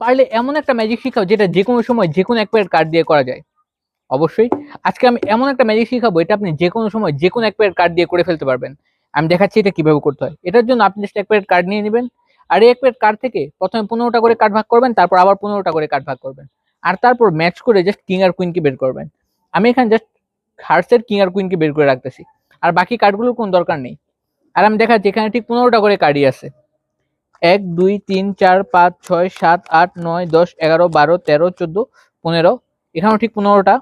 পারলে এমন একটা ম্যাজিক শিখাও যেটা যে কোনো সময় যে কোনো এক প্যাকেট কার্ড দিয়ে করা যায়। অবশ্যই আজকে আমি এমন একটা ম্যাজিক শিখাবো এটা আপনি যে কোনো সময় যে কোনো এক প্যাকেট কার্ড দিয়ে করে ফেলতে পারবেন। আমি দেখাচ্ছি এটা কিভাবে করতে হয়। এটার জন্য আপনি জাস্ট এক প্যাকেট কার্ড নিয়ে নেবেন, আর এই এক প্যাকেট কার্ড থেকে প্রথমে 15টা করে কার্ড ভাগ করবেন, তারপর আবার 15টা করে কার্ড ভাগ করবেন, আর তারপর ম্যাচ করে জাস্ট কিং আর কুইনকে বের করবেন। আমি এখানে জাস্ট হার্টসের কিং আর কুইনকে বের করে রাখতেছি, আর বাকি কার্ডগুলোর কোনো দরকার নেই। আর আমি দেখাচ্ছি এখানে ঠিক 15টা করে কার্ডই আছে। 1 2 3 4 5 6 7 8 9 10 11 12 13 14 15। এখানেও ঠিক 15টা।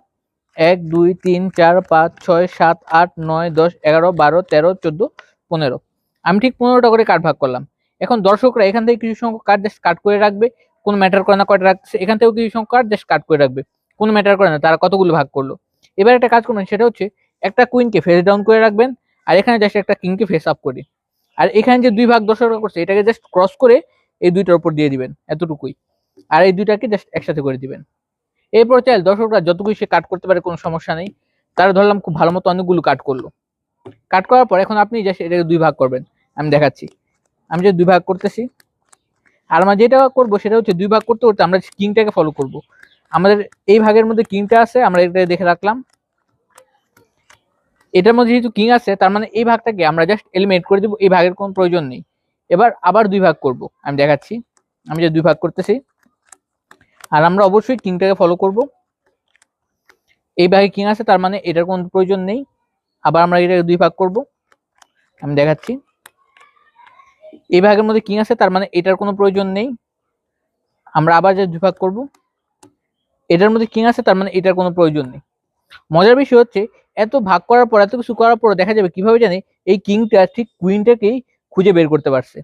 1 2 3 4 5 6 7 8 9 10 11 12 13 14 15। আমি ঠিক 15টা করে কার্ড ভাগ করলাম। এখন দর্শকরা এখান থেকে কিছু সংখ্যক কার্ড জাস্ট কাট করে রাখবে, কোনো ম্যাটার করে না কয়টা রাখছে। এখান থেকেও কিছু সংখ্যক কার্ড জাস্ট কাট করে রাখবে, কোনো ম্যাটার করে না তারা কতগুলো ভাগ করলো। এবার একটা কাজ করবেন, সেটা হচ্ছে একটা কুইনকে ফেস ডাউন করে রাখবেন, আর এখানে জাস্ট একটা কিংকে ফেস আপ করে, আর এখানে যে দুই ভাগ দর্শকরা করছে এটাকে জাস্ট ক্রস করে এই দুইটার উপর দিয়ে দিবেন, এতটুকুই। আর এই দুইটাকে জাস্ট একসাথে করে দিবেন। এরপর চাইলে দর্শকরা যতটুকু সে কাট করতে পারে, কোনো সমস্যা নেই। তারা ধরলাম খুব ভালো মতো অনেকগুলো কাট করলো। কাট করার পর এখন আপনি জাস্ট এটাকে দুই ভাগ করবেন। আমি দেখাচ্ছি, আমি যে দুই ভাগ করতেছি, আর আমরা যেটা করবো সেটা হচ্ছে দুই ভাগ করতে করতে আমরা কিংটাকে ফলো করব। আমাদের এই ভাগের মধ্যে কিংটা আছে, আমরা এটা দেখে রাখলাম। এটার মধ্যে যেহেতু কিং আছে, তার মানে এই ভাগটাকে আমরা জাস্ট এলিমিনেট করে দেবো, এই ভাগের কোনো প্রয়োজন নেই। এবার আবার দুই ভাগ করব, আমি দেখাচ্ছি। আমি যে দুই ভাগ করতেছি, আর আমরা অবশ্যই কিংটাকে ফলো করব। এই ভাগে কিং আছে, তার মানে এটার কোনো প্রয়োজন নেই। আবার আমরা এটাকে দুই ভাগ করব, আমি দেখাচ্ছি। এই ভাগের মধ্যে কিং আছে, তার মানে এটার কোনো প্রয়োজন নেই। আমরা আবার যে দুই ভাগ করব, এটার মধ্যে কিং আছে, তার মানে এটার কোনো প্রয়োজন নেই। মজার বিষয় হচ্ছে এত ভাগ করার পর, এত কিছু করার পর দেখা যাবে কিভাবে জানি এই কিংটা ঠিক কুইনটাকেই খুঁজে বের করতে পারছে।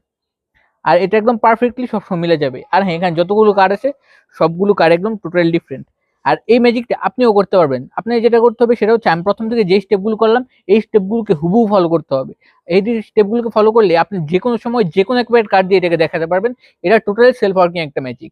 আর এটা একদম পারফেক্টলি সবসময় মিলে যাবে। আর হ্যাঁ, এখানে যতগুলো কার্ড আছে সবগুলো কার্ড একদম টোটালি ডিফারেন্ট। আর এই ম্যাজিকটা আপনিও করতে পারবেন। আপনি যেটা করতে হবে সেটা হচ্ছে, আমি প্রথম থেকে যে স্টেপগুলো করলাম এই স্টেপগুলোকে হুবহু ফলো করতে হবে। এই স্টেপগুলোকে ফলো করলে আপনি যে কোনো সময় যে কোনো একটা কার্ড দিয়ে এটাকে দেখাতে পারবেন। এটা টোটালি সেলফ ওয়ার্কিং একটা ম্যাজিক।